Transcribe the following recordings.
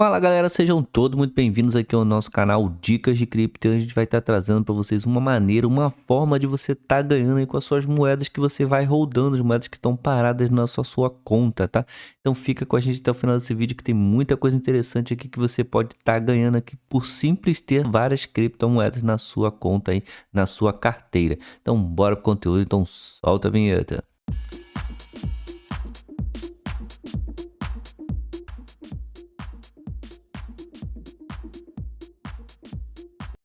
Fala galera, sejam todos muito bem-vindos aqui ao nosso canal Dicas de Cripto. A gente vai estar trazendo para vocês uma maneira, uma forma de você estar ganhando aí com as suas moedas que você vai rodando, as moedas que estão paradas na sua conta, tá? Então fica com a gente até o final desse vídeo que tem muita coisa interessante aqui que você pode estar ganhando aqui por simples ter várias criptomoedas na sua conta aí, na sua carteira. Então bora pro conteúdo, então solta a vinheta.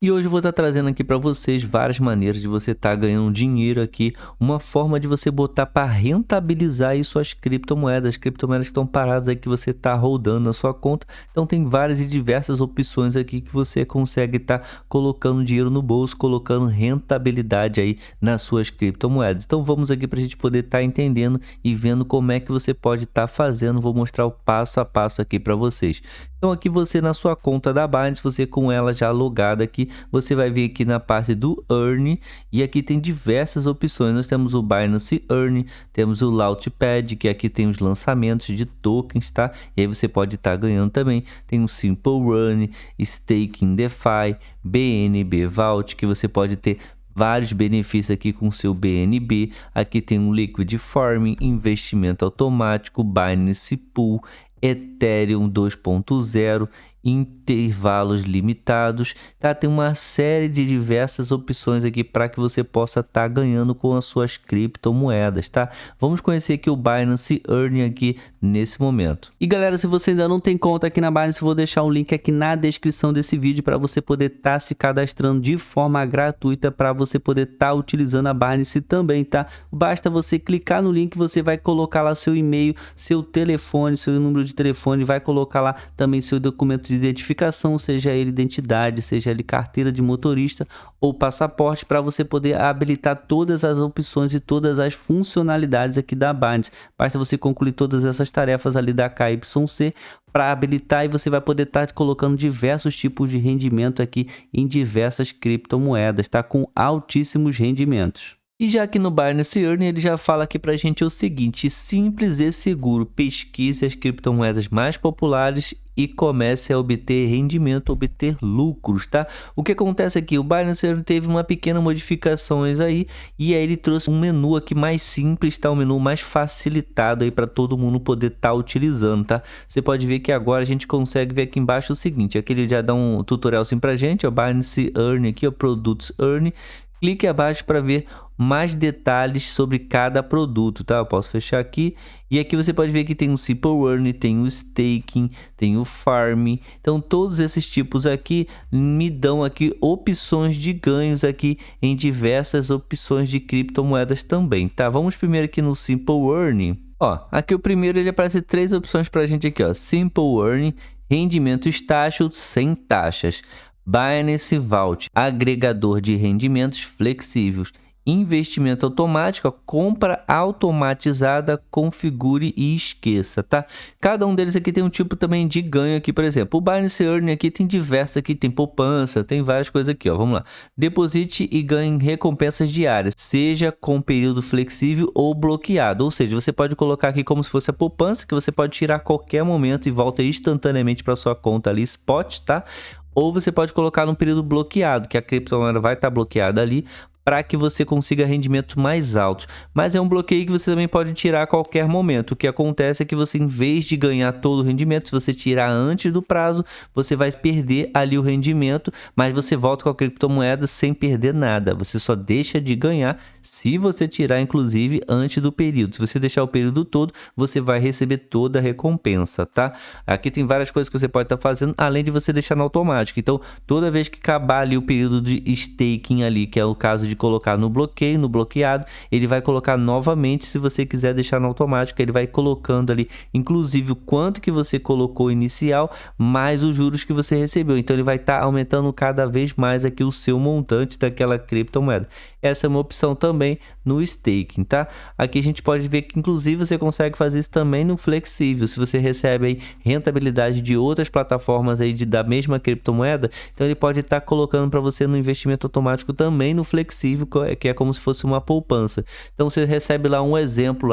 E hoje eu vou estar trazendo aqui para vocês várias maneiras de você estar ganhando dinheiro aqui, uma forma de você botar para rentabilizar aí suas criptomoedas, que estão paradas aí que você está rodando na sua conta. Então tem várias e diversas opções aqui que você consegue estar colocando dinheiro no bolso, colocando rentabilidade aí nas suas criptomoedas. Então vamos aqui para a gente poder estar entendendo e vendo como é que você pode estar fazendo. Vou mostrar o passo a passo aqui para vocês. Então aqui você na sua conta da Binance, você com ela já logada aqui, você vai vir aqui na parte do Earn e aqui tem diversas opções. Nós temos o Binance Earn, temos o Launchpad, que aqui tem os lançamentos de tokens, tá? E aí você pode estar ganhando também. Tem o Simple Run, Staking DeFi, BNB Vault, que você pode ter vários benefícios aqui com o seu BNB. Aqui tem um Liquid Farming, investimento automático, Binance Pool, Ethereum 2.0, intervalos limitados, tá? Tem uma série de diversas opções aqui para que você possa estar ganhando com as suas criptomoedas, tá? Vamos conhecer aqui o Binance Earn aqui nesse momento. E galera, se você ainda não tem conta aqui na Binance, vou deixar um link aqui na descrição desse vídeo para você poder estar se cadastrando de forma gratuita, para você poder estar utilizando a Binance também, tá? Basta você clicar no link, você vai colocar lá seu e-mail, seu telefone, seu número de telefone, vai colocar lá também seu documento de identificação, seja ele identidade, seja ele carteira de motorista ou passaporte, para você poder habilitar todas as opções e todas as funcionalidades aqui da Binance. Basta você concluir todas essas tarefas ali da KYC para habilitar e você vai poder estar colocando diversos tipos de rendimento aqui em diversas criptomoedas, tá? Com altíssimos rendimentos. E já aqui no Binance Earn, ele já fala aqui pra gente o seguinte: simples e seguro, pesquise as criptomoedas mais populares e comece a obter rendimento, obter lucros, tá? O que acontece aqui, o Binance Earn teve uma pequena modificações aí, e aí ele trouxe um menu aqui mais simples, tá? Um menu mais facilitado aí para todo mundo poder estar utilizando, tá? Você pode ver que agora a gente consegue ver aqui embaixo o seguinte: aqui ele já dá um tutorial assim pra gente, ó, Binance Earn aqui, ó, Produtos Earn. Clique abaixo para ver mais detalhes sobre cada produto, tá? Eu posso fechar aqui e aqui você pode ver que tem o Simple Earn, tem o Staking, tem o Farm. Então todos esses tipos aqui me dão aqui opções de ganhos aqui em diversas opções de criptomoedas também, tá? Vamos primeiro aqui no Simple Earn. Ó, aqui o primeiro ele aparece três opções para a gente aqui, ó: Simple Earn, rendimento estágio sem taxas, Binance Vault, agregador de rendimentos flexíveis, investimento automático, compra automatizada, configure e esqueça, tá? Cada um deles aqui tem um tipo também de ganho aqui, por exemplo, o Binance Earn aqui tem diversas aqui, tem poupança, tem várias coisas aqui, ó, vamos lá. Deposite e ganhe recompensas diárias, seja com período flexível ou bloqueado, ou seja, você pode colocar aqui como se fosse a poupança, que você pode tirar a qualquer momento e volta instantaneamente para sua conta ali, spot, tá? Ou você pode colocar num período bloqueado, que a criptomoeda vai estar bloqueada ali, para que você consiga rendimentos mais altos. Mas é um bloqueio que você também pode tirar a qualquer momento. O que acontece é que você, em vez de ganhar todo o rendimento, se você tirar antes do prazo, você vai perder ali o rendimento, mas você volta com a criptomoeda sem perder nada. Você só deixa de ganhar se você tirar, inclusive, antes do período. Se você deixar o período todo, você vai receber toda a recompensa, tá? Aqui tem várias coisas que você pode estar fazendo, além de você deixar no automático. Então, toda vez que acabar ali o período de staking ali, que é o caso de colocar no bloqueio, no bloqueado, ele vai colocar novamente. Se você quiser deixar no automático, ele vai colocando ali, inclusive, o quanto que você colocou inicial, mais os juros que você recebeu. Então, ele vai estar aumentando cada vez mais aqui o seu montante daquela criptomoeda. essa é uma opção também no staking, tá? Aqui a gente pode ver que inclusive você consegue fazer isso também no flexível. Se você recebe aí rentabilidade de outras plataformas aí da mesma criptomoeda, então ele pode estar colocando para você no investimento automático também no flexível, que é como se fosse uma poupança. Então você recebe lá um exemplo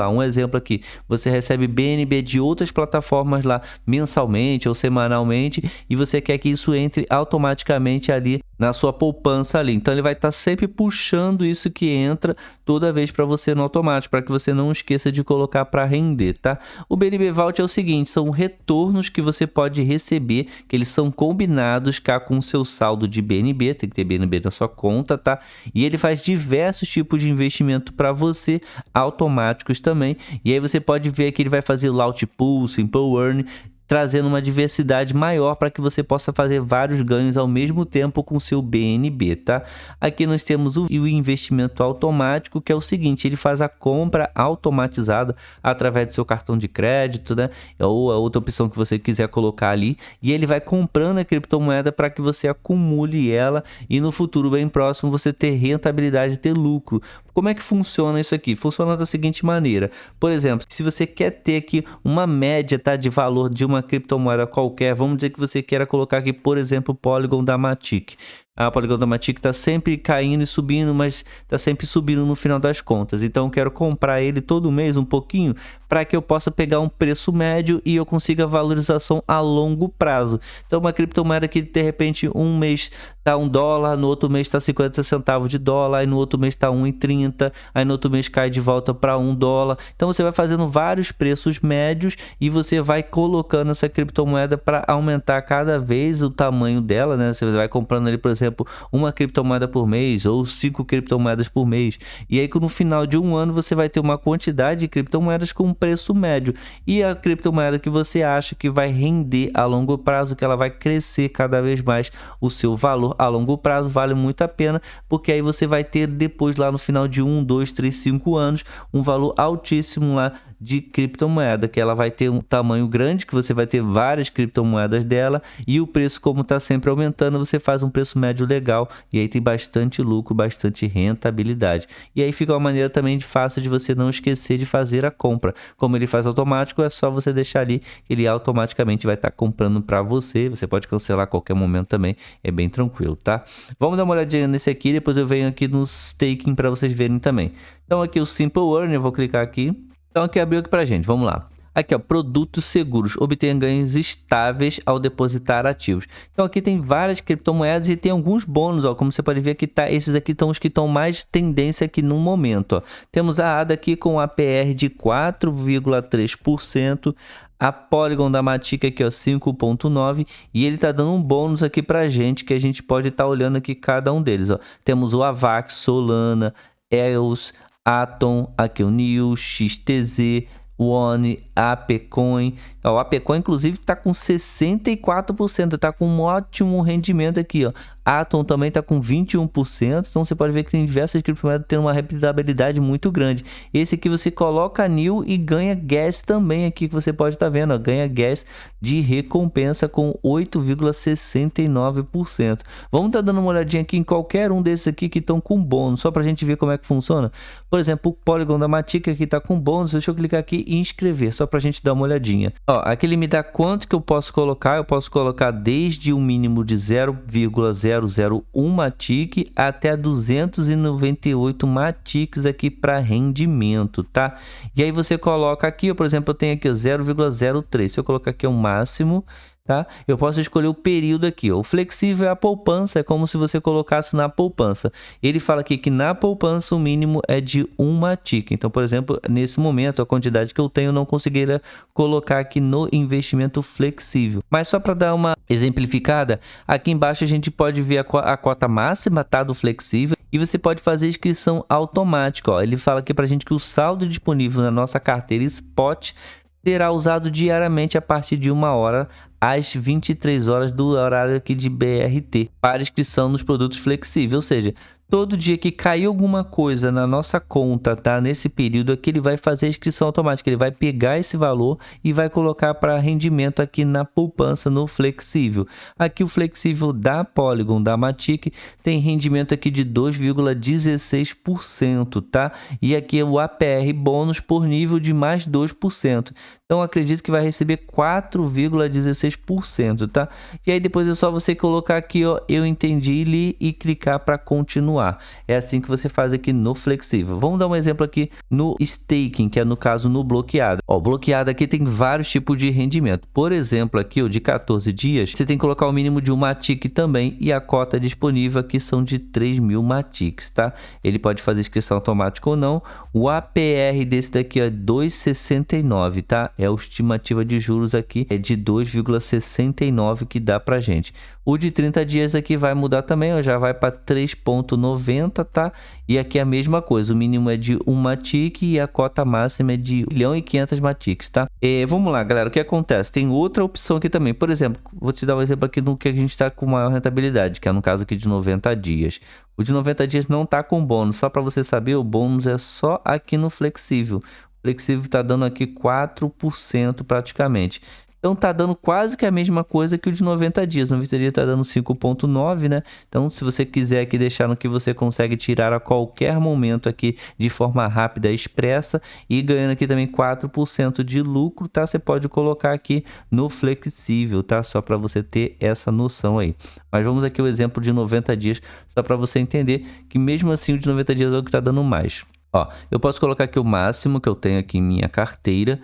aqui, você recebe BNB de outras plataformas lá mensalmente ou semanalmente e você quer que isso entre automaticamente ali na sua poupança ali. Então ele vai estar sempre puxando isso que entra toda vez para você no automático, para que você não esqueça de colocar para render, tá? O BNB Vault é o seguinte, são retornos que você pode receber, que eles são combinados cá com o seu saldo de BNB, tem que ter BNB na sua conta, tá? E ele faz diversos tipos de investimento para você, automáticos também. E aí você pode ver que ele vai fazer o Launch Pool, Simple Earn, trazendo uma diversidade maior para que você possa fazer vários ganhos ao mesmo tempo com seu BNB, tá? Aqui nós temos o investimento automático, que é o seguinte, ele faz a compra automatizada através do seu cartão de crédito, né? Ou a outra opção que você quiser colocar ali, e ele vai comprando a criptomoeda para que você acumule ela e no futuro bem próximo você ter rentabilidade, ter lucro. Como é que funciona isso aqui? Funciona da seguinte maneira, por exemplo, se você quer ter aqui uma média, tá, de valor de uma criptomoeda qualquer, vamos dizer que você queira colocar aqui, por exemplo, o Polygon da Matic. A Polygon da Matic está sempre caindo e subindo, mas está sempre subindo no final das contas. Então eu quero comprar ele todo mês um pouquinho para que eu possa pegar um preço médio e eu consiga valorização a longo prazo. Então uma criptomoeda que de repente um mês está $1, no outro mês está 50 centavos de dólar, aí no outro mês está 1,30, aí no outro mês cai de volta para $1. Então você vai fazendo vários preços médios e você vai colocando essa criptomoeda para aumentar cada vez o tamanho dela, né? Você vai comprando ali, por exemplo, uma criptomoeda por mês ou 5 criptomoedas por mês. E aí no final de um ano você vai ter uma quantidade de criptomoedas com um preço médio. E a criptomoeda que você acha que vai render a longo prazo, que ela vai crescer cada vez mais o seu valor a longo prazo, vale muito a pena, porque aí você vai ter depois lá no final de 1, 2, 3, 5 anos, um valor altíssimo lá de criptomoeda, que ela vai ter um tamanho grande, que você vai ter várias criptomoedas dela e o preço, como está sempre aumentando, você faz um preço médio legal e aí tem bastante lucro, bastante rentabilidade. E aí fica uma maneira também fácil de você não esquecer de fazer a compra. Como ele faz automático, é só você deixar ali, ele automaticamente vai estar comprando para você. Você pode cancelar a qualquer momento também, é bem tranquilo, tá? Vamos dar uma olhadinha nesse aqui, depois eu venho aqui no staking para vocês verem também. Então aqui o Simple Earn, eu vou clicar aqui. Então aqui abriu aqui pra gente, vamos lá. Aqui ó, produtos seguros, obter ganhos estáveis ao depositar ativos. Então aqui tem várias criptomoedas e tem alguns bônus, ó, como você pode ver aqui tá, esses aqui estão os que estão mais tendência aqui no momento, ó. Temos a ADA aqui com APR de 4,3%, a Polygon da Matic aqui ó 5,9 e ele tá dando um bônus aqui pra gente que a gente pode estar olhando aqui cada um deles, ó. Temos o Avax, Solana, EOS, Atom, aqui o NIO, XTZ, One, ApeCoin. O ApeCoin inclusive está com 64%, está com um ótimo rendimento aqui, ó. Atom também está com 21%, então você pode ver que tem diversas criptomoedas tendo uma rentabilidade muito grande. Esse aqui você coloca NIO e ganha gas também aqui, que você pode estar vendo, ó, ganha gas de recompensa com 8,69%. Vamos estar dando uma olhadinha aqui em qualquer um desses aqui que estão com bônus, só para a gente ver como é que funciona. Por exemplo, o Polygon da Matic aqui está com bônus, deixa eu clicar aqui e inscrever, só para a gente dar uma olhadinha. Ó, aqui ele me dá quanto que eu posso colocar, desde um mínimo de 0,001 Matic até 298 Matics aqui para rendimento, tá? E aí você coloca aqui, por exemplo, eu tenho aqui 0,03, se eu colocar aqui o máximo, tá? Eu posso escolher o período aqui, ó. O flexível é a poupança, é como se você colocasse na poupança. Ele fala aqui que na poupança o mínimo é de 1 Matic. Então, por exemplo, nesse momento a quantidade que eu tenho eu não conseguiria colocar aqui no investimento flexível. Mas só para dar uma exemplificada, aqui embaixo a gente pode ver a cota máxima, tá, do flexível. E você pode fazer inscrição automática, ó. Ele fala aqui pra gente que o saldo disponível na nossa carteira Spot será usado diariamente a partir de 1 hora às 23 horas do horário aqui de BRT para inscrição nos produtos flexíveis, ou seja, Todo dia que cair alguma coisa na nossa conta, tá? Nesse período aqui, ele vai fazer a inscrição automática. Ele vai pegar esse valor e vai colocar para rendimento aqui na poupança, no flexível. Aqui o flexível da Polygon, da Matic, tem rendimento aqui de 2,16%, tá? E aqui é o APR bônus por nível de mais 2%. Então, acredito que vai receber 4,16%, tá? E aí, depois é só você colocar aqui, ó, eu entendi, li e clicar para continuar. É assim que você faz aqui no flexível. Vamos dar um exemplo aqui no staking, que é no caso no bloqueado. Ó, bloqueado aqui tem vários tipos de rendimento. Por exemplo, aqui, ó, de 14 dias, você tem que colocar o mínimo de um Matic também e a cota disponível aqui são de 3.000 Matics, tá? Ele pode fazer inscrição automática ou não. O APR desse daqui é 2,69, tá? É a estimativa de juros aqui é de 2,69 que dá pra gente. O de 30 dias aqui vai mudar também, ó, já vai para 3,90, tá? E aqui é a mesma coisa, o mínimo é de 1 Matic e a cota máxima é de 1.500.000 Matics, tá? Vamos lá, galera, o que acontece? Tem outra opção aqui também, por exemplo, vou te dar um exemplo aqui no que a gente está com maior rentabilidade, que é no caso aqui de 90 dias. O de 90 dias não tá com bônus, só para você saber, o bônus é só aqui no flexível. O flexível está dando aqui 4% praticamente. Então tá dando quase que a mesma coisa que o de 90 dias. 90 dias tá dando 5,9, né? Então, se você quiser aqui deixar no que você consegue tirar a qualquer momento aqui de forma rápida e expressa e ganhando aqui também 4% de lucro, tá? Você pode colocar aqui no flexível, tá? Só para você ter essa noção aí. Mas vamos aqui o exemplo de 90 dias, só para você entender que mesmo assim o de 90 dias é o que tá dando mais. Ó, eu posso colocar aqui o máximo que eu tenho aqui em minha carteira.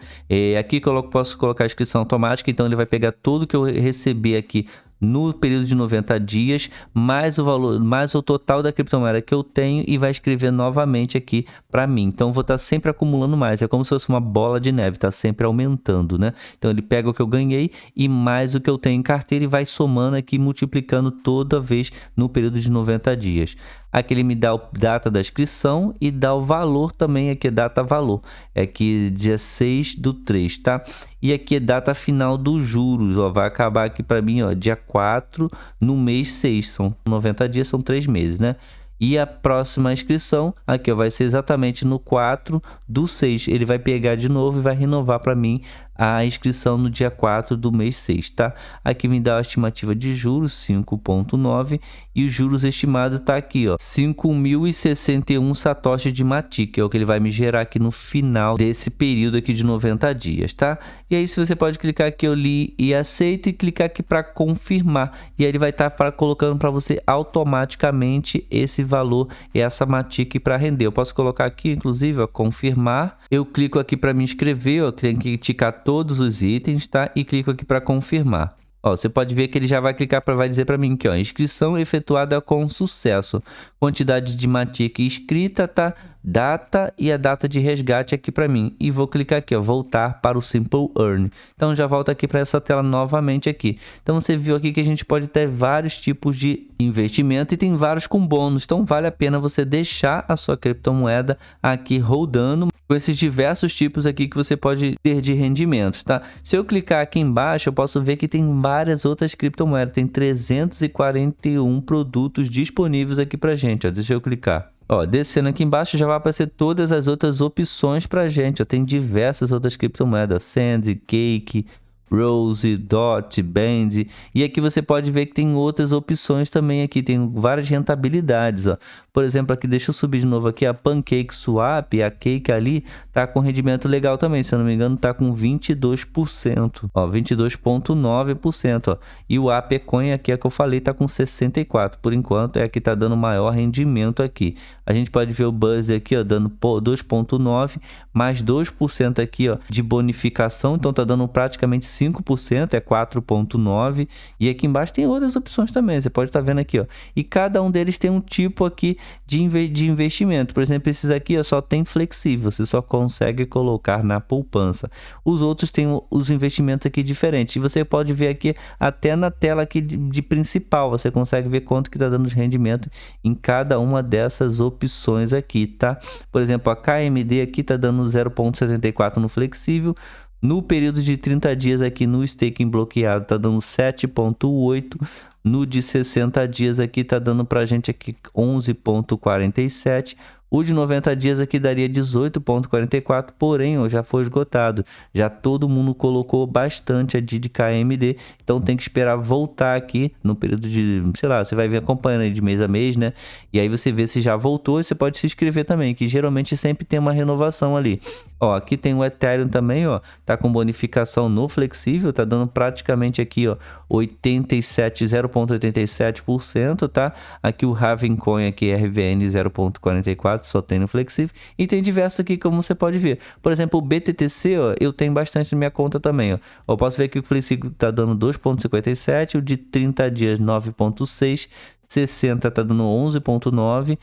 Aqui posso colocar a inscrição automática, então ele vai pegar tudo que eu receber aqui no período de 90 dias, mais o valor, mais o total da criptomoeda que eu tenho e vai escrever novamente aqui para mim. Então, eu vou estar sempre acumulando mais. É como se fosse uma bola de neve, tá sempre aumentando, né? Então, ele pega o que eu ganhei e mais o que eu tenho em carteira e vai somando aqui, multiplicando toda vez no período de 90 dias. Aqui ele me dá a data da inscrição e dá o valor também, aqui é data valor, é aqui dia 6/3, tá? E aqui é data final dos juros, ó, vai acabar aqui para mim, ó, dia 4 no mês 6, são 90 dias, são 3 meses, né? E a próxima inscrição aqui, ó, vai ser exatamente no 4/6. Ele vai pegar de novo e vai renovar para mim a inscrição no dia 4 do mês 6, tá? Aqui me dá a estimativa de juros, 5,9, e os juros estimados tá aqui, ó, 5.061 satoshis de Matic, é o que ele vai me gerar aqui no final desse período aqui de 90 dias, tá? E aí, se você pode clicar aqui, eu li e aceito, e clicar aqui para confirmar, e aí ele vai estar colocando para você automaticamente esse valor e essa Matic para render. Eu posso colocar aqui, inclusive, ó, confirmar. Eu clico aqui para me inscrever, ó, que tem que ticar todos os itens, tá? E clico aqui para confirmar. Ó, você pode ver que ele já vai clicar vai dizer para mim que, ó, inscrição efetuada com sucesso. Quantidade de Matic escrita, tá? Data e a data de resgate aqui para mim. E vou clicar aqui, ó, voltar para o Simple Earn. Então já volta aqui para essa tela novamente aqui. Então você viu aqui que a gente pode ter vários tipos de investimento e tem vários com bônus. Então vale a pena você deixar a sua criptomoeda aqui rodando com esses diversos tipos aqui que você pode ter de rendimentos, tá? Se eu clicar aqui embaixo, eu posso ver que tem várias outras criptomoedas. Tem 341 produtos disponíveis aqui pra gente, ó. Deixa eu clicar. Ó, descendo aqui embaixo já vai aparecer todas as outras opções pra gente, ó. Tem diversas outras criptomoedas, Sandy, Cake, Rose, Dot, Band, e aqui você pode ver que tem outras opções também aqui, tem várias rentabilidades, ó. Por exemplo, aqui, deixa eu subir de novo aqui, a Pancake Swap, a Cake ali, tá com rendimento legal também, se eu não me engano, tá com 22%, ó, 22,9%, ó. E o ApeCoin aqui, é que eu falei, tá com 64%, por enquanto, é a que tá dando maior rendimento aqui. A gente pode ver o Buzz aqui, ó, dando 2,9%, mais 2% aqui, ó, de bonificação, então tá dando praticamente 5%, é 4,9%, e aqui embaixo tem outras opções também, você pode estar vendo aqui, ó, e cada um deles tem um tipo aqui de investimento. Por exemplo, esses aqui, ó, só tem flexível, você só consegue colocar na poupança. Os outros têm os investimentos aqui diferentes, e você pode ver aqui até na tela aqui de principal, você consegue ver quanto que está dando de rendimento em cada uma dessas opções aqui, tá? Por exemplo, a KMD aqui está dando 0,74 no flexível. No período de 30 dias aqui no staking bloqueado tá dando 7,8, No de 60 dias aqui tá dando pra gente aqui 11,47. O de 90 dias aqui daria 18,44, porém, ó, já foi esgotado. Já todo mundo colocou bastante a Didi KMD, então tem que esperar voltar aqui no período de, sei lá, você vai ver acompanhando aí de mês a mês, né? E aí você vê se já voltou e você pode se inscrever também, que geralmente sempre tem uma renovação ali. Ó, aqui tem o Ethereum também, ó, tá com bonificação no flexível, tá dando praticamente aqui, ó, 0,87%, tá? Aqui o Ravencoin aqui, RVN 0,44, só tem no flexível, e tem diversos aqui como você pode ver. Por exemplo, o BTTC, ó, eu tenho bastante na minha conta também, ó. Eu posso ver que o flexível tá dando 2,57, o de 30 dias 9,6, 60 tá dando 11,9.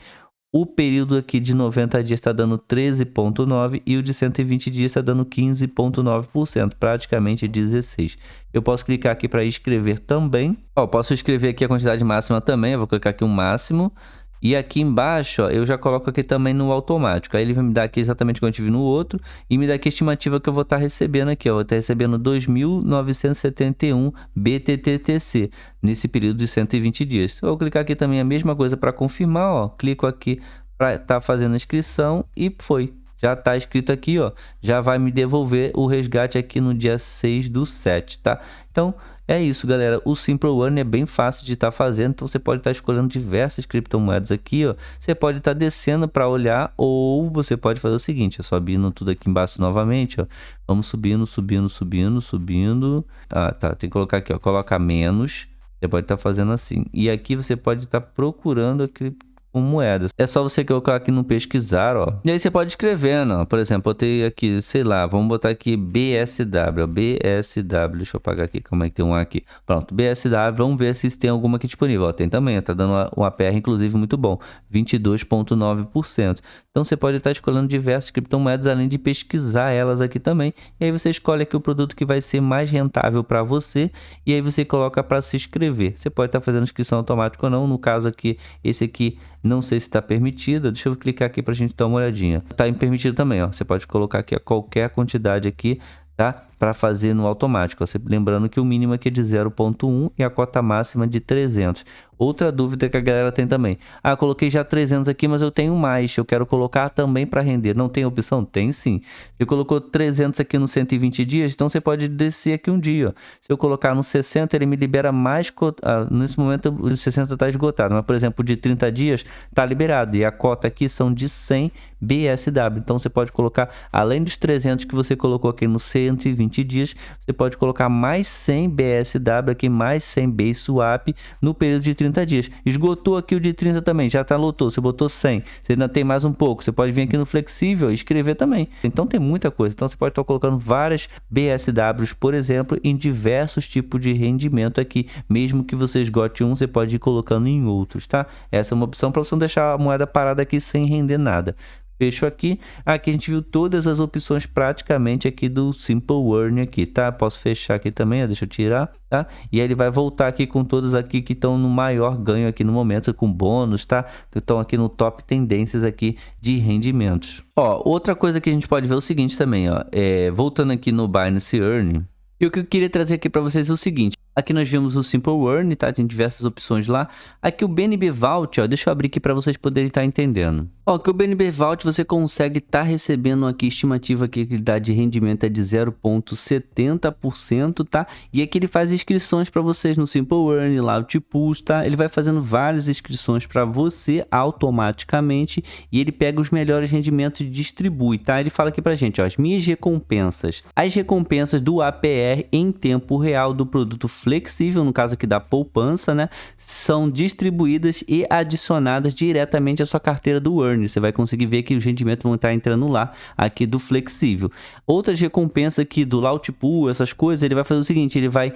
O período aqui de 90 dias está dando 13,9% e o de 120 dias está dando 15,9%, praticamente 16%. Eu posso clicar aqui para escrever também. Ó, posso escrever aqui a quantidade máxima também, eu vou clicar aqui o máximo. E aqui embaixo, ó, eu já coloco aqui também no automático. Aí ele vai me dar aqui exatamente o que eu tive no outro e me dá aqui a estimativa que eu vou estar recebendo aqui. Ó. Eu vou estar recebendo 2.971 BTTC nesse período de 120 dias. Eu vou clicar aqui também a mesma coisa para confirmar. Ó. Clico aqui para estar fazendo a inscrição e foi. Já está escrito aqui, ó. Já vai me devolver o resgate aqui no dia 6/7, tá? Então, é isso, galera. O Simple Earn é bem fácil de estar fazendo. Então, você pode estar escolhendo diversas criptomoedas aqui, ó. Você pode estar descendo para olhar ou você pode fazer o seguinte, ó. Subindo tudo aqui embaixo novamente, ó. Vamos subindo, subindo, subindo, subindo. Ah, tá. Tem que colocar aqui, ó. Coloca menos. Você pode estar fazendo assim. E aqui você pode estar procurando aqui com moedas. É só você colocar aqui no pesquisar, ó. E aí você pode escrever, ó. Por exemplo, eu tenho aqui, sei lá, vamos botar aqui BSW, ó. BSW, deixa eu apagar aqui, como é que tem um aqui. Pronto, BSW, vamos ver se tem alguma aqui disponível. Ó, tem também, ó, tá dando um APR, inclusive, muito bom, 22,9%. Então, você pode estar escolhendo diversas criptomoedas, além de pesquisar elas aqui também. E aí você escolhe aqui o produto que vai ser mais rentável para você. E aí você coloca para se inscrever. Você pode estar fazendo inscrição automática ou não. No caso aqui, esse aqui, não sei se está permitido. Deixa eu clicar aqui para a gente dar uma olhadinha. Está permitido também, ó. Você pode colocar aqui qualquer quantidade aqui, tá? Para fazer no automático. Ó. Lembrando que o mínimo aqui é de 0,1 e a cota máxima de 300. Outra dúvida que a galera tem também. Ah, coloquei já 300 aqui, mas eu tenho mais. Eu quero colocar também para render. Não tem opção? Tem sim. Você colocou 300 aqui no 120 dias, então você pode descer aqui um dia. Ó. Se eu colocar no 60, ele me libera mais... nesse momento, o de 60 está esgotado. Mas, por exemplo, o de 30 dias está liberado. E a cota aqui são de 100 BSW. Então, você pode colocar, além dos 300 que você colocou aqui no 120 dias, você pode colocar mais 100 BSW aqui, mais 100 Base Swap no período de 30 dias. Esgotou aqui o de 30 também, já tá lotou, você botou 100, você ainda tem mais um pouco, você pode vir aqui no flexível e escrever também. Então tem muita coisa, então você pode estar colocando várias BSWs, por exemplo, em diversos tipos de rendimento aqui, mesmo que você esgote um, você pode ir colocando em outros, tá? Essa é uma opção para você não deixar a moeda parada aqui sem render nada. Fecho aqui. Aqui a gente viu todas as opções praticamente aqui do Simple Earn aqui, tá? Posso fechar aqui também, ó, deixa eu tirar, tá? E aí ele vai voltar aqui com todas aqui que estão no maior ganho aqui no momento, com bônus, tá? Que estão aqui no top tendências aqui de rendimentos. Ó, outra coisa que a gente pode ver é o seguinte também, ó. Voltando aqui no Binance Earn, e o que eu queria trazer aqui para vocês é o seguinte. Aqui nós vimos o Simple Earn, tá? Tem diversas opções lá. Aqui o BNB Vault, ó, deixa eu abrir aqui para vocês poderem estar entendendo. Ó, que o BNB Vault você consegue estar recebendo aqui, estimativa aqui que ele dá de rendimento é de 0,70%, tá? E aqui ele faz inscrições para vocês no Simple Earn, lá o Tipus, tá? Ele vai fazendo várias inscrições para você automaticamente e ele pega os melhores rendimentos e distribui, tá? Ele fala aqui pra gente, ó, as minhas recompensas. As recompensas do APR em tempo real do produto flexível, no caso aqui da poupança, né, são distribuídas e adicionadas diretamente à sua carteira do Earn. Você vai conseguir ver que os rendimentos vão estar entrando lá, aqui do flexível. Outras recompensas aqui do Launch Pool, essas coisas, ele vai fazer o seguinte, ele vai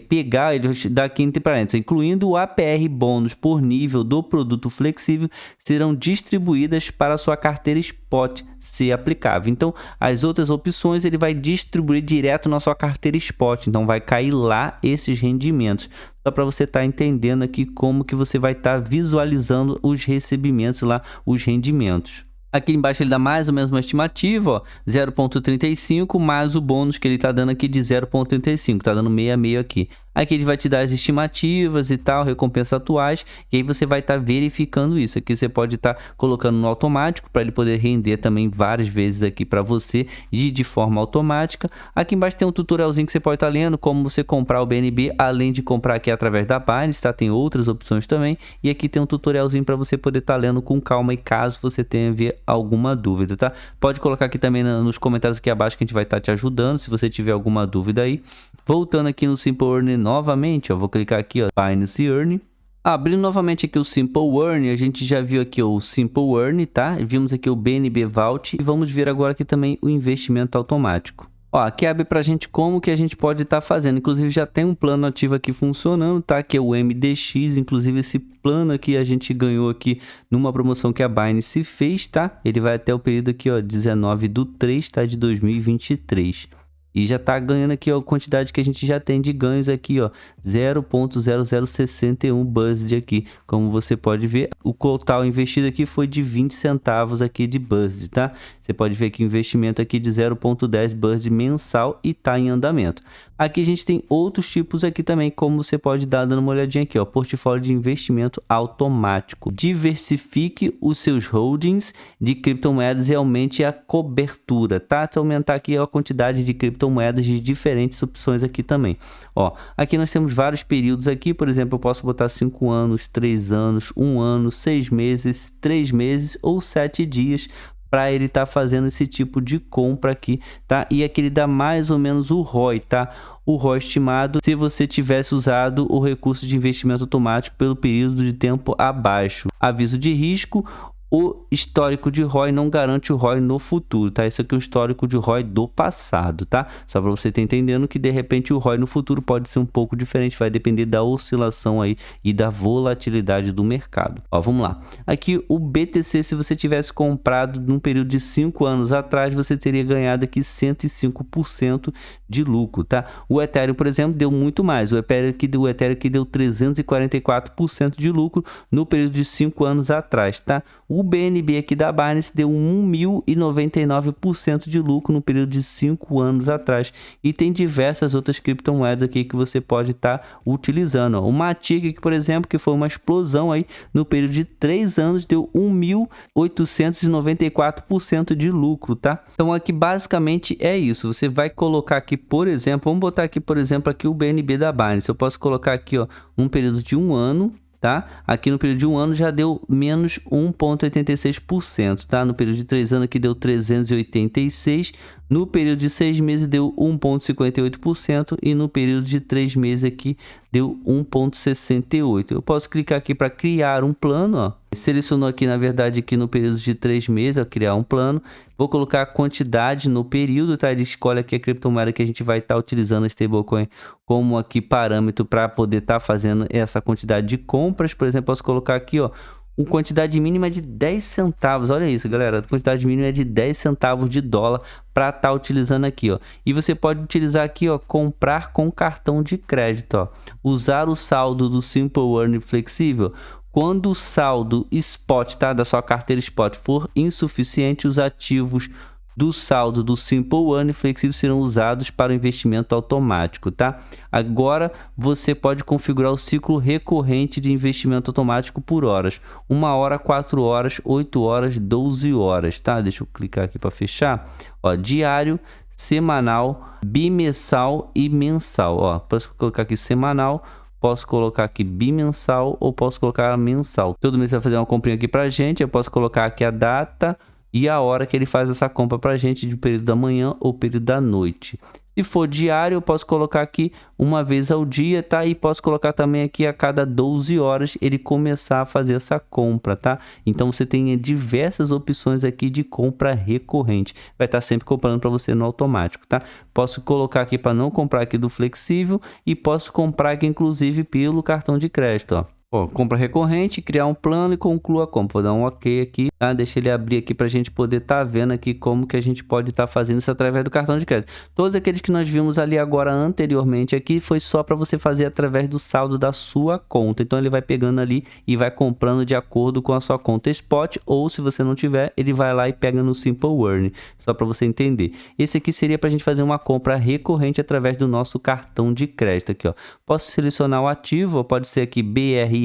pegar, ele vai dar aqui entre parênteses, incluindo o APR bônus por nível do produto flexível, serão distribuídas para a sua carteira Spot, se aplicável. Então, as outras opções ele vai distribuir direto na sua carteira Spot, então vai cair lá esses rendimentos. Só para você estar entendendo aqui como que você vai estar visualizando os recebimentos lá, os rendimentos. Aqui embaixo ele dá mais ou menos uma estimativa, ó, 0,35 mais o bônus que ele tá dando aqui de 0,35, tá dando meio a meio aqui. Aqui ele vai te dar as estimativas e tal, recompensas atuais, e aí você vai estar verificando isso. Aqui você pode estar colocando no automático para ele poder render também várias vezes aqui para você e de forma automática. Aqui embaixo tem um tutorialzinho que você pode estar lendo, como você comprar o BNB, além de comprar aqui através da Binance, tá? Tem outras opções também, e aqui tem um tutorialzinho para você poder estar lendo com calma e caso você tenha alguma dúvida, tá? Pode colocar aqui também nos comentários aqui abaixo que a gente vai estar te ajudando, se você tiver alguma dúvida aí. Voltando aqui no Simple Earn novamente, ó, vou clicar aqui, ó, Binance Earn. Abrindo novamente aqui o Simple Earn, a gente já viu aqui o Simple Earn, tá? Vimos aqui o BNB Vault e vamos ver agora aqui também o investimento automático. Ó, aqui abre pra gente como que a gente pode estar fazendo. Inclusive já tem um plano ativo aqui funcionando, tá? Que é o MDX. Inclusive esse plano aqui a gente ganhou aqui numa promoção que a Binance fez, tá? Ele vai até o período aqui, ó, 19/3, tá? De 2023. E já tá ganhando aqui, ó, a quantidade que a gente já tem de ganhos aqui, ó, 0,0061 BUSD aqui. Como você pode ver, o total investido aqui foi de 20 centavos aqui de BUSD, tá? Você pode ver que o investimento aqui de 0,10 BUSD mensal e tá em andamento. Aqui a gente tem outros tipos aqui também, como você pode dar dando uma olhadinha aqui, ó, portfólio de investimento automático. Diversifique os seus holdings de criptomoedas e aumente a cobertura, tá? Se aumentar aqui a quantidade de criptomoedas de diferentes opções aqui também. Ó, aqui nós temos vários períodos aqui, por exemplo, eu posso botar 5 anos, 3 anos, 1 ano, 6 meses, 3 meses ou 7 dias para ele estar fazendo esse tipo de compra aqui, tá? E aqui ele dá mais ou menos o ROI, tá? O ROI estimado se você tivesse usado o recurso de investimento automático pelo período de tempo abaixo. Aviso de risco: o histórico de ROI não garante o ROI no futuro, tá? Isso aqui é o histórico de ROI do passado, tá? Só para você estar entendendo que de repente o ROI no futuro pode ser um pouco diferente, vai depender da oscilação aí e da volatilidade do mercado. Ó, vamos lá. Aqui o BTC, se você tivesse comprado num período de 5 anos atrás, você teria ganhado aqui 105% de lucro, tá? O Ethereum, por exemplo, deu muito mais. O Ethereum aqui deu 344% de lucro no período de 5 anos atrás, tá? O BNB aqui da Binance deu 1.099% de lucro no período de 5 anos atrás. E tem diversas outras criptomoedas aqui que você pode estar utilizando. Ó. O Matic aqui, por exemplo, que foi uma explosão aí no período de 3 anos, deu 1.894% de lucro, tá? Então aqui basicamente é isso. Você vai colocar aqui, por exemplo, vamos botar aqui, por exemplo, aqui o BNB da Binance. Eu posso colocar aqui, ó, um período de 1 ano. Tá? Aqui no período de 1 ano já deu menos 1,86%, tá? No período de 3 anos aqui deu 386%, no período de 6 meses deu 1,58% e no período de 3 meses aqui deu 1,68%. Eu posso clicar aqui para criar um plano, ó. Selecionou aqui, na verdade, aqui no período de 3 meses, ó, criar um plano. Vou colocar a quantidade no período, tá? Ele escolhe aqui a criptomoeda que a gente vai estar utilizando a stablecoin como aqui parâmetro para poder estar fazendo essa quantidade de compras. Por exemplo, posso colocar aqui, ó, uma quantidade mínima de 10 centavos. Olha isso, galera. A quantidade mínima é de 10 centavos de dólar para estar utilizando aqui, ó. E você pode utilizar aqui, ó, comprar com cartão de crédito, ó. Usar o saldo do Simple Earn flexível. Quando o saldo spot, tá, da sua carteira spot for insuficiente, os ativos do saldo do Simple Earn flexível serão usados para o investimento automático, tá? Agora você pode configurar o ciclo recorrente de investimento automático por horas: 1 hora, 4 horas, 8 horas, 12 horas, tá? Deixa eu clicar aqui para fechar. Ó, diário, semanal, bimensal e mensal. Ó, posso colocar aqui semanal, posso colocar aqui bimensal ou posso colocar mensal. Todo mês vai fazer uma comprinha aqui pra gente. Eu posso colocar aqui a data e a hora que ele faz essa compra pra gente, de período da manhã ou período da noite. Se for diário, eu posso colocar aqui uma vez ao dia, tá? E posso colocar também aqui a cada 12 horas ele começar a fazer essa compra, tá? Então você tem diversas opções aqui de compra recorrente. Vai estar sempre comprando para você no automático, tá? Posso colocar aqui para não comprar aqui do flexível e posso comprar aqui inclusive pelo cartão de crédito, ó. Ó, compra recorrente, criar um plano e conclua a compra. Vou dar um ok aqui, tá? Deixa ele abrir aqui para a gente poder estar vendo aqui como que a gente pode estar fazendo isso através do cartão de crédito. Todos aqueles que nós vimos ali agora anteriormente aqui foi só para você fazer através do saldo da sua conta. Então ele vai pegando ali e vai comprando de acordo com a sua conta Spot, ou se você não tiver, ele vai lá e pega no Simple Earn, só para você entender. Esse aqui seria para a gente fazer uma compra recorrente através do nosso cartão de crédito aqui, ó. Posso selecionar o ativo, pode ser aqui BRL,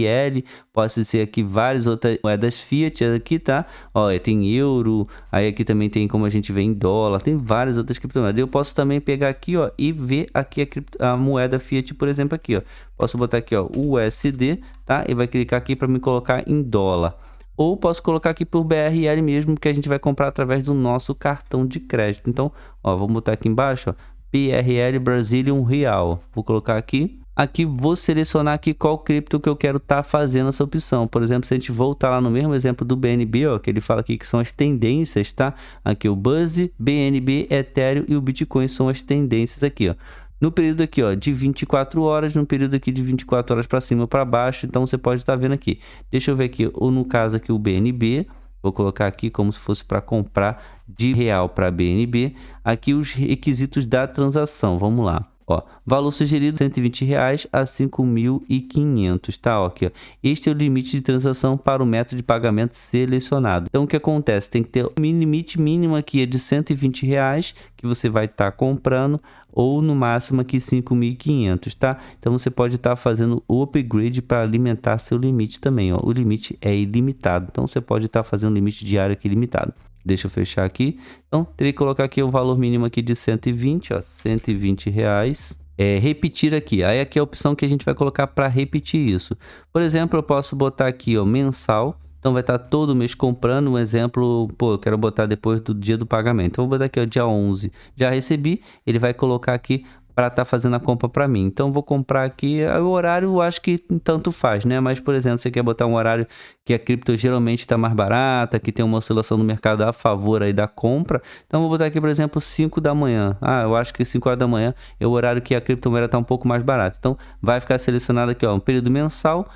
pode ser aqui várias outras moedas fiat aqui, tá? Ó, tem euro, aí aqui também tem como a gente vê em dólar, tem várias outras criptomoedas. Eu posso também pegar aqui, ó, e ver aqui a moeda fiat, por exemplo, aqui, ó. Posso botar aqui, ó, USD, tá? E vai clicar aqui para me colocar em dólar. Ou posso colocar aqui por BRL mesmo, que a gente vai comprar através do nosso cartão de crédito. Então, ó, vamos botar aqui embaixo, ó, BRL Brazilian Real. Vou colocar aqui. Aqui vou selecionar aqui qual cripto que eu quero estar fazendo essa opção. Por exemplo, se a gente voltar lá no mesmo exemplo do BNB, ó, que ele fala aqui que são as tendências, tá? Aqui o BUSD, BNB, Ethereum e o Bitcoin são as tendências aqui, ó. No período aqui, ó, de 24 horas, no período aqui de 24 horas para cima ou para baixo, então você pode estar vendo aqui. Deixa eu ver aqui, ou no caso aqui o BNB, vou colocar aqui como se fosse para comprar de real para BNB. Aqui os requisitos da transação, vamos lá. Ó, valor sugerido R$120 a 5.500, tá? Ó, aqui, ó. Este é o limite de transação para o método de pagamento selecionado. Então, o que acontece? Tem que ter um limite mínimo aqui é de R$120 que você vai estar comprando, ou no máximo aqui 5.500, tá? Então, você pode estar fazendo o upgrade para alimentar seu limite também, ó. O limite é ilimitado, então você pode estar fazendo limite diário aqui limitado. Deixa eu fechar aqui. Então, teria que colocar aqui o valor mínimo aqui de 120, ó, R$120. Repetir aqui. Aí aqui é a opção que a gente vai colocar para repetir isso. Por exemplo, eu posso botar aqui, ó, mensal. Então vai estar todo mês comprando. Um exemplo, pô, eu quero botar depois do dia do pagamento. Então vou botar aqui, ó, dia 11. Já recebi. Ele vai colocar aqui para estar fazendo a compra para mim. Então vou comprar aqui, o horário eu acho que tanto faz, né? Mas, por exemplo, você quer botar um horário que a cripto geralmente está mais barata, que tem uma oscilação no mercado a favor aí da compra. Então vou botar aqui, por exemplo, 5 da manhã. Ah, eu acho que 5 horas da manhã é o horário que a criptomoeda está um pouco mais barata. Então vai ficar selecionado aqui, ó, um período mensal,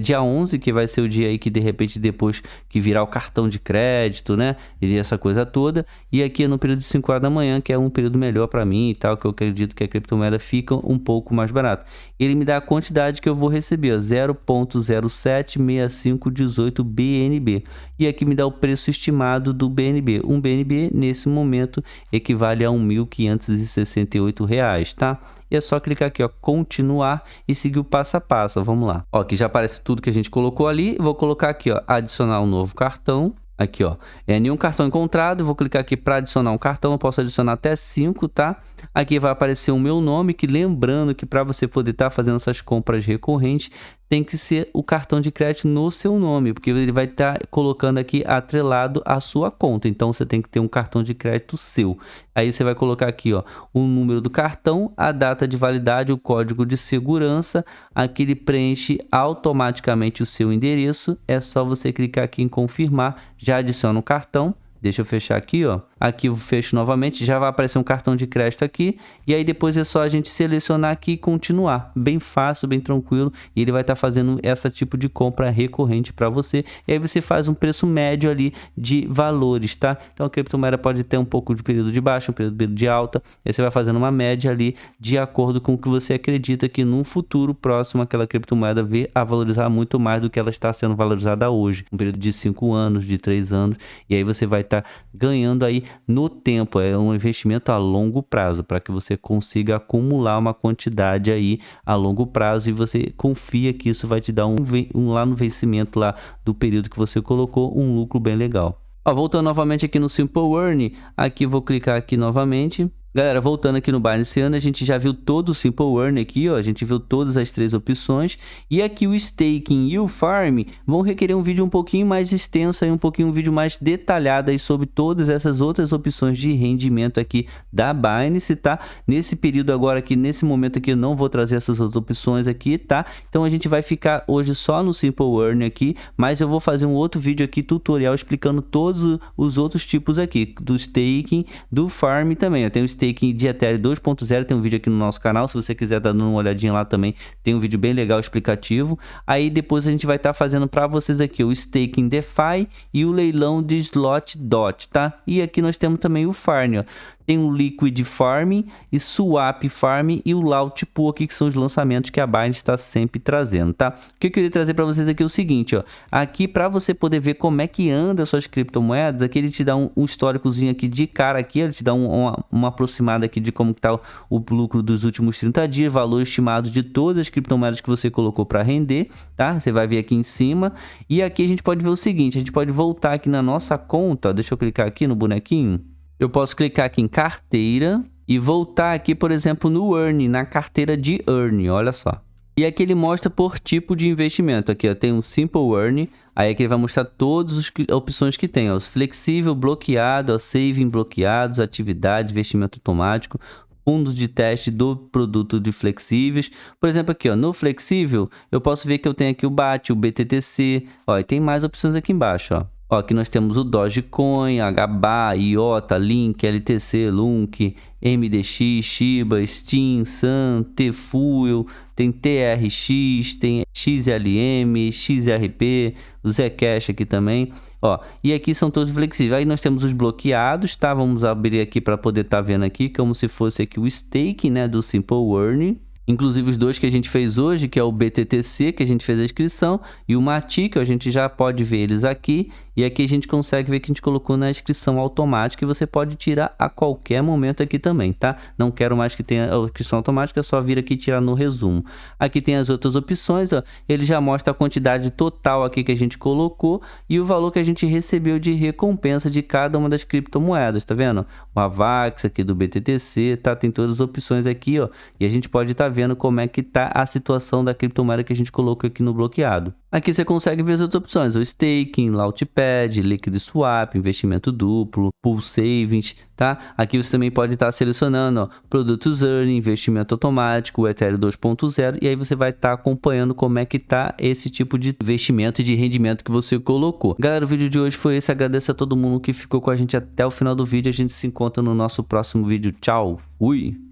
dia 11, que vai ser o dia aí que de repente depois que virar o cartão de crédito, né? E essa coisa toda. E aqui no período de 5 horas da manhã, que é um período melhor para mim e tal, que eu acredito que a criptomoeda fica um pouco mais barata. Ele me dá a quantidade que eu vou receber, 0.076518 BNB. E aqui me dá o preço estimado do BNB. Um BNB, nesse momento, equivale a R$1.568, tá? E é só clicar aqui, ó, continuar e seguir o passo a passo. Vamos lá. Ó, aqui já aparece tudo que a gente colocou ali. Vou colocar aqui, ó, adicionar um novo cartão. Aqui, ó, nenhum cartão encontrado. Vou clicar aqui para adicionar um cartão. Eu posso adicionar até 5, tá? Aqui vai aparecer o meu nome, que lembrando que para você poder estar fazendo essas compras recorrentes, tem que ser o cartão de crédito no seu nome, porque ele vai estar colocando aqui atrelado à sua conta. Então você tem que ter um cartão de crédito seu. Aí você vai colocar aqui, ó, o número do cartão, a data de validade, o código de segurança. Aqui ele preenche automaticamente o seu endereço. É só você clicar aqui em confirmar, já adiciona o cartão. Deixa eu fechar aqui, ó. Aqui eu fecho novamente, já vai aparecer um cartão de crédito aqui. E aí depois é só a gente selecionar aqui e continuar. Bem fácil, bem tranquilo. E ele vai estar fazendo esse tipo de compra recorrente para você. E aí você faz um preço médio ali de valores, tá? Então a criptomoeda pode ter um pouco de período de baixa, um período de alta. E aí você vai fazendo uma média ali de acordo com o que você acredita que no futuro próximo aquela criptomoeda vê a valorizar muito mais do que ela está sendo valorizada hoje. Um período de 5 anos, de 3 anos. E aí você vai estar ganhando aí no tempo. É um investimento a longo prazo para que você consiga acumular uma quantidade aí a longo prazo e você confia que isso vai te dar lá no vencimento lá do período que você colocou um lucro bem legal. Ó, voltando novamente aqui no Simple Earn, aqui vou clicar aqui novamente. Galera, voltando aqui no Binance Ano, a gente já viu todo o Simple Earn aqui, ó, a gente viu todas as 3 opções, e aqui o Staking e o Farm vão requerer um vídeo um pouquinho mais extenso, aí, um vídeo mais detalhado aí sobre todas essas outras opções de rendimento aqui da Binance, tá? Nesse período agora aqui, nesse momento aqui, eu não vou trazer essas outras opções aqui, tá? Então a gente vai ficar hoje só no Simple Earn aqui, mas eu vou fazer um outro vídeo aqui, tutorial, explicando todos os outros tipos aqui, do Staking, do Farm também. Eu tenho o staking de Ethereum 2.0, tem um vídeo aqui no nosso canal, se você quiser dar uma olhadinha lá também, tem um vídeo bem legal explicativo. Aí depois a gente vai estar fazendo para vocês aqui o staking DeFi e o leilão de slot DOT, tá? E aqui nós temos também o Farm, ó. Tem o Liquid Farming e Swap Farming e o Launch Pool aqui, que são os lançamentos que a Binance está sempre trazendo, tá? O que eu queria trazer para vocês aqui é o seguinte, ó. Aqui para você poder ver como é que anda suas criptomoedas, aqui ele te dá um históricozinho aqui de cara aqui, ele te dá uma aproximada aqui de como que tá o lucro dos últimos 30 dias, valor estimado de todas as criptomoedas que você colocou para render, tá? Você vai ver aqui em cima. E aqui a gente pode ver o seguinte, a gente pode voltar aqui na nossa conta, ó, deixa eu clicar aqui no bonequinho. Eu posso clicar aqui em carteira e voltar aqui, por exemplo, no Earn, na carteira de Earn, olha só. E aqui ele mostra por tipo de investimento. Aqui ó, tem um Simple Earn, aí aqui ele vai mostrar todas as opções que tem. Ó, os flexível, bloqueado, ó, saving bloqueados, atividade, investimento automático, fundos de teste do produto de flexíveis. Por exemplo, aqui ó, no flexível, eu posso ver que eu tenho aqui o BAT, o BTTC, ó, e tem mais opções aqui embaixo, ó. Ó, aqui nós temos o Dogecoin, HBA, IOTA, Link, LTC, Lunk, MDX, Shiba, Steam, Sun, Tfuel, tem TRX, tem XLM, XRP, o Zcash aqui também. Ó, e aqui são todos flexíveis. Aí nós temos os bloqueados, tá? Vamos abrir aqui para poder estar vendo aqui, como se fosse aqui o stake, né, do Simple Earn. Inclusive os dois que a gente fez hoje, que é o BTTC, que a gente fez a inscrição, e o Mati, que a gente já pode ver eles aqui. E aqui a gente consegue ver que a gente colocou na inscrição automática e você pode tirar a qualquer momento aqui também, tá? Não quero mais que tenha a inscrição automática, é só vir aqui e tirar no resumo. Aqui tem as outras opções, ó. Ele já mostra a quantidade total aqui que a gente colocou e o valor que a gente recebeu de recompensa de cada uma das criptomoedas, tá vendo? O AVAX aqui do BTTC, tá? Tem todas as opções aqui, ó. E a gente pode estar vendo como é que tá a situação da criptomoeda que a gente colocou aqui no bloqueado. Aqui você consegue ver as outras opções, o staking, Launchpad, Liquid Swap, investimento duplo, Pool Savings, tá? Aqui você também pode estar selecionando, ó, produtos earning, investimento automático, o Ethereum 2.0 e aí você vai estar acompanhando como é que tá esse tipo de investimento e de rendimento que você colocou. Galera, o vídeo de hoje foi esse, agradeço a todo mundo que ficou com a gente até o final do vídeo, a gente se encontra no nosso próximo vídeo, tchau, fui!